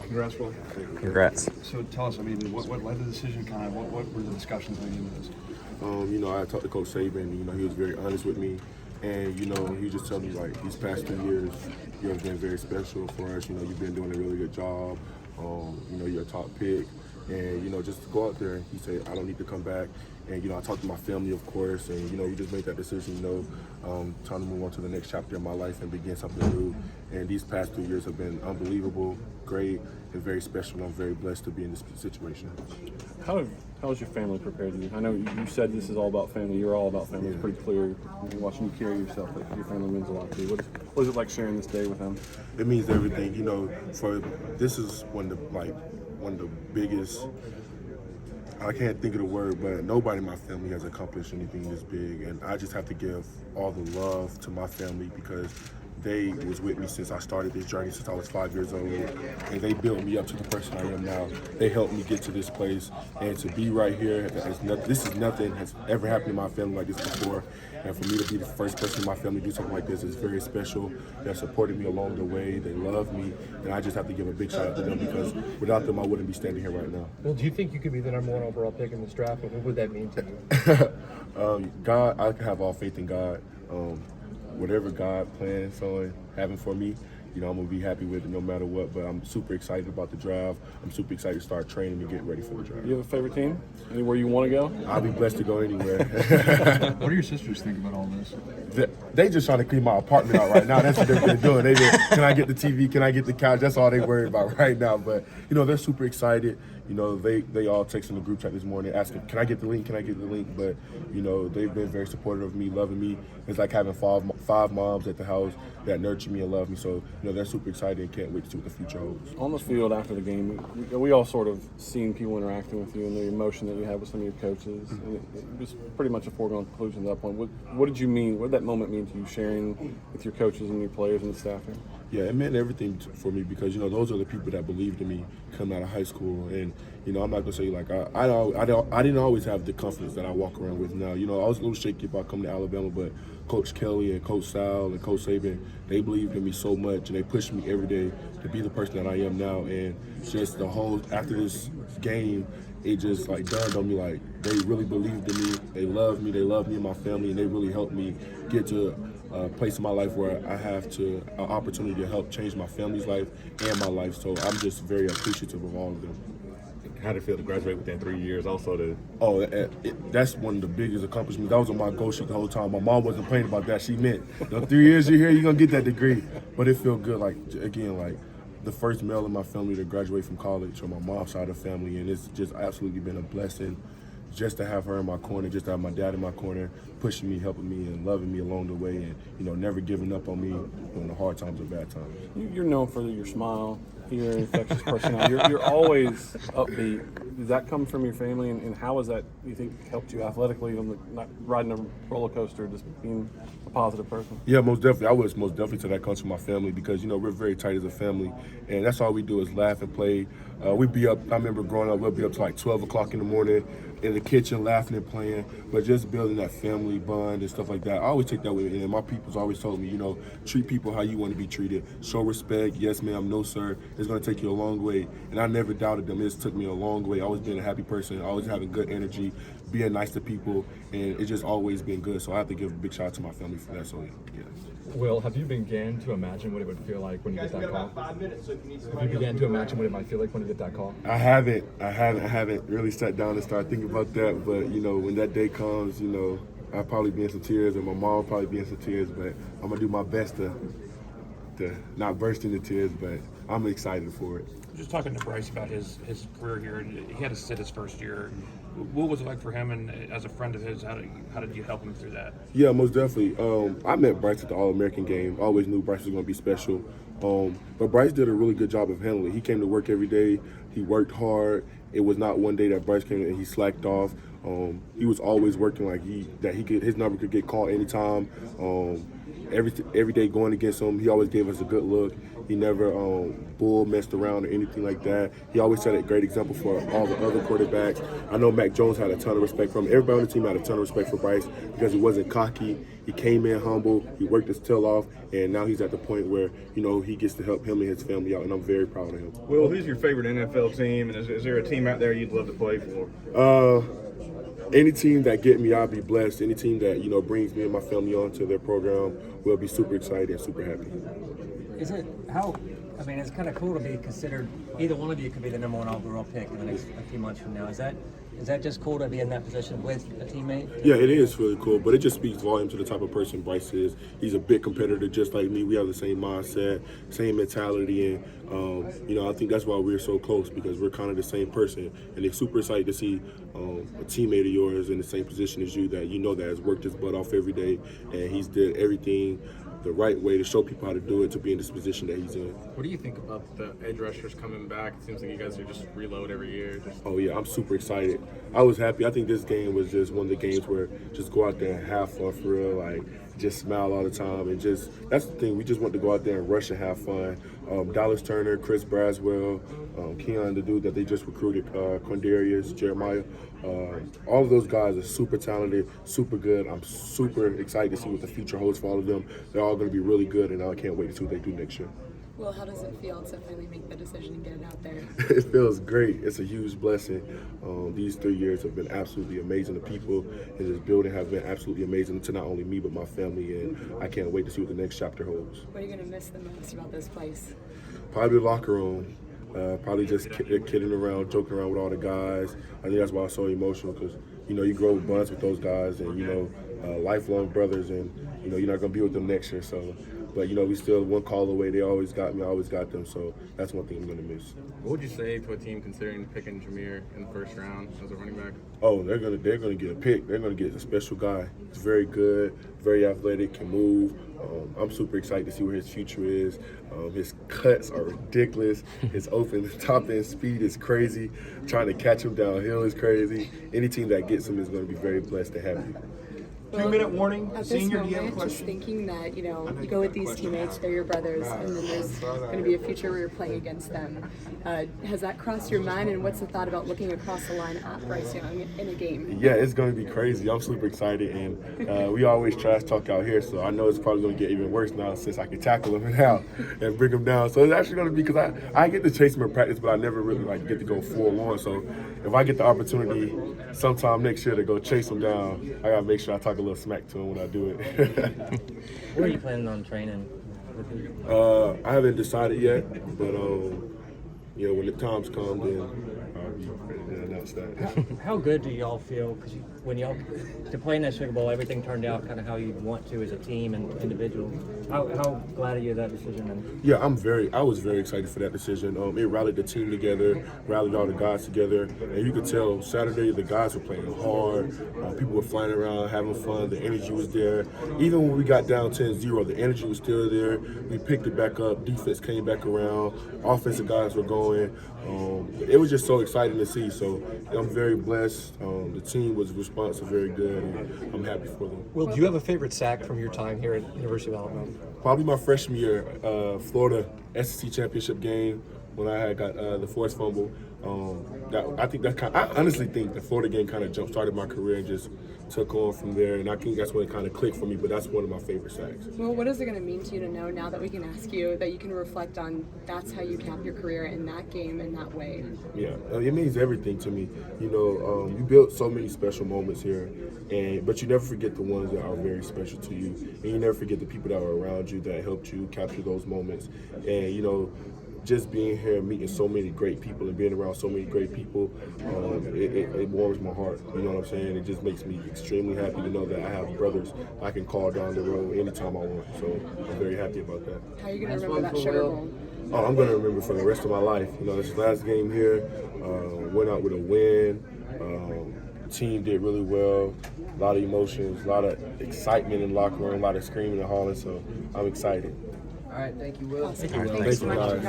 Congrats, Will. Congrats. So tell us, I mean, what led the decision? Kind of what were the discussions leading into this? I talked to Coach Saban. He was very honest with me, and he just told me like these past 2 years, you have been very special for us. You've been doing a really good job. You're a top pick, and just to go out there. He said I don't need to come back, and I talked to my family, of course, and he just made that decision. Trying to move on to the next chapter of my life and begin something new. And these past 2 years have been unbelievable, great, and very special. And I'm very blessed to be in this situation. How has your family prepared you? I know you said this is all about family. You're all about family. It's pretty clear. Watching you carry yourself, that your family means a lot to you. What is it like sharing this day with them? It means everything. This is one of the biggest. I can't think of the word, but nobody in my family has accomplished anything this big, and I just have to give all the love to my family because they was with me since I started this journey since I was 5 years old, and they built me up to the person I am now. They helped me get to this place, and to be right here, nothing has ever happened in my family like this before, and for me to be the first person in my family to do something like this is very special. They supported me along the way, they love me, and I just have to give a big shout out to them because without them I wouldn't be standing here right now. Well, do you think you could be the number 1 overall pick in this draft, and what would that mean to you? God, I have all faith in God. Whatever God plans on having for me, I'm going to be happy with it no matter what. But I'm super excited about the draft. I'm super excited to start training and getting ready for the draft. You have a favorite team? Anywhere you want to go? I'll be blessed to go anywhere. What do your sisters think about all this? They just trying to clean my apartment out right now. That's what they're doing. Can I get the TV? Can I get the couch? That's all they worry about right now. But, they're super excited. They all texted in the group chat this morning asking, can I get the link? Can I get the link? But, they've been very supportive of me, loving me. It's like having five moms at the house that nurture me and love me. So, they're super excited and can't wait to see what the future holds. On the field after the game, we all sort of seen people interacting with you and the emotion that you had with some of your coaches. And it was pretty much a foregone conclusion at that point. What did you mean? What did that moment mean to you, sharing with your coaches and your players and the staff here? Yeah, it meant everything for me because, those are the people that believed in me coming out of high school. And, I'm not going to say, like, I didn't always have the confidence that I walk around with now. I was a little shaky about coming to Alabama, but Coach Kelly and Coach Sal and Coach Saban, they believed in me so much, and they pushed me every day to be the person that I am now. And just after this game, it just, dawned on me, they really believed in me. They love me and my family, and they really helped me get to a place in my life where I have an opportunity to help change my family's life and my life. So I'm just very appreciative of all of them. How did it feel to graduate within 3 years? That's one of the biggest accomplishments. That was on my goal sheet the whole time. My mom wasn't playing about that. She meant the 3 years you're here, you're going to get that degree. But it felt good, the first male in my family to graduate from college on my mom's side of the family, and it's just absolutely been a blessing just to have her in my corner, just to have my dad in my corner, pushing me, helping me, and loving me along the way, and never giving up on me during the hard times or bad times. You're known for your smile, your infectious personality. You're always upbeat. Does that come from your family, and how has that, do you think, helped you athletically, not riding a roller coaster, just being a positive person? Yeah, most definitely. I would most definitely say that comes from my family because, we're very tight as a family, and that's all we do is laugh and play. We'd be up, I remember growing up, we'd be up to 12 o'clock in the morning in the kitchen laughing and playing, but just building that family bond and stuff like that. I always take that with me, and my people's always told me, treat people how you want to be treated. Show respect, yes ma'am, no sir. It's going to take you a long way, and I never doubted them. It took me a long way. Always being a happy person, always having good energy, being nice to people, and it's just always been good. So I have to give a big shout out to my family for that. So yeah. Will, have you began to imagine what it would feel like when you get that call? Have you began to imagine what it might feel like when you get that call? I haven't really sat down and started thinking about that, but when that day comes, I'll probably be in some tears, and my mom will probably be in some tears, but I'm gonna do my best to not burst into tears, but I'm excited for it. Just talking to Bryce about his career here, and he had to sit his first year. What was it like for him, and as a friend of his, how did you help him through that? Yeah, most definitely. I met Bryce at the All-American game. I always knew Bryce was going to be special. But Bryce did a really good job of handling it. He came to work every day. He worked hard. It was not one day that Bryce came and he slacked off. He was always working his number could get called anytime. every day going against him, he always gave us a good look. He never bull messed around or anything like that. He always set a great example for all the other quarterbacks. I know Mac Jones had a ton of respect for him. Everybody on the team had a ton of respect for Bryce because he wasn't cocky. He came in humble. He worked his tail off, and now he's at the point where he gets to help him and his family out, and I'm very proud of him. Will, who's your favorite NFL team, and is there a team out there you'd love to play for? Any team that get me, I'll be blessed. Any team that brings me and my family onto their program will be super excited and super happy. It's kind of cool to be considered, either one of you could be the number 1 overall pick in the next few months from now. Is that just cool to be in that position with a teammate? Yeah, it is really cool, but it just speaks volume to the type of person Bryce is. He's a big competitor just like me. We have the same mindset, same mentality, and I think that's why we're so close, because we're kind of the same person. And it's super excited to see a teammate of yours in the same position as you that that has worked his butt off every day, and he's did everything the right way to show people how to do it to be in this position that he's in. What do you think about the edge rushers coming back? It seems like you guys are just reload every year. Oh yeah, I'm super excited. I was happy. I think this game was just one of the games where just go out there and have fun for real, like just smile all the time, and that's the thing. We just want to go out there and rush and have fun. Dallas Turner, Chris Braswell, Keon, the dude that they just recruited, Quindarius, Jeremiah. All of those guys are super talented, super good. I'm super excited to see what the future holds for all of them. They're all going to be really good, and I can't wait to see what they do next year. Well, how does it feel to finally make the decision and get it out there? It feels great. It's a huge blessing. These 3 years have been absolutely amazing. The people in this building have been absolutely amazing to not only me but my family, and I can't wait to see what the next chapter holds. What are you going to miss the most about this place? Probably the locker room. Probably just kidding around, joking around with all the guys. I think that's why I'm so emotional, because you grow bonds with those guys, and lifelong brothers, and you're not gonna be with them next year. So, but we still one call away. They always got me, I always got them. So that's one thing I'm gonna miss. What would you say to a team considering picking Jameer in the first round as a running back? Oh, they're gonna get a pick. They're gonna get a special guy. He's very good, very athletic, can move. I'm super excited to see where his future is. His cuts are ridiculous. His top end speed is crazy. Trying to catch him downhill is crazy. Any team that gets him is going to be very blessed to have him. Well, 2-minute warning. At this Senior, do you have a moment, just question? thinking that, you go with these teammates, they're your brothers, and then there's going to be a future where you're playing against them. Has that crossed your mind, and what's the thought about looking across the line at Bryce Young in a game? Yeah, it's going to be crazy. I'm super excited, and we always trash talk out here, so I know it's probably going to get even worse now since I can tackle him now and bring him down. So it's actually going to be, because I get to chase him in practice, but I never really get to go full on. So if I get the opportunity sometime next year to go chase him down, I got to make sure I talk a little smack to him when I do it. Where are you planning on training? I haven't decided yet, but when the times come, then I'll be ready to announce that. How good do y'all feel? Because when y'all to play in that Sugar Bowl, everything turned out kind of how you want to as a team and individual. How glad are you of that decision? And Yeah, I was very excited for that decision. It rallied the team together, rallied all the guys together, and you could tell Saturday the guys were playing hard. People were flying around, having fun. The energy was there. Even when we got down 10-0, the energy was still there. We picked it back up. Defense came back around. Offensive guys were going. It was just so exciting to see. So I'm very blessed. The team was responsive, very good, and I'm happy for them. Will, do you have a favorite sack from your time here at University of Alabama? Probably my freshman year, Florida SEC championship game, when I had got the forced fumble. I honestly think the Florida game kind of jump started my career and just took on from there, and I think that's when it kind of clicked for me. But that's one of my favorite sacks. Well, what is it going to mean to you to know now that we can ask you, that you can reflect on that's how you cap your career in that game in that way? Yeah, it means everything to me. You built so many special moments here, but you never forget the ones that are very special to you, and you never forget the people that were around you that helped you capture those moments. And just being here, meeting so many great people and being around so many great people, it warms my heart. You know what I'm saying? It just makes me extremely happy to know that I have brothers I can call down the road anytime I want. So I'm very happy about that. How are you going to remember that Sugar Bowl? Oh, I'm going to remember for the rest of my life. This last game here, went out with a win. The team did really well. A lot of emotions, a lot of excitement in the locker room, a lot of screaming and hollering. So I'm excited. all right, thank you, Will. Awesome. Thank you, guys.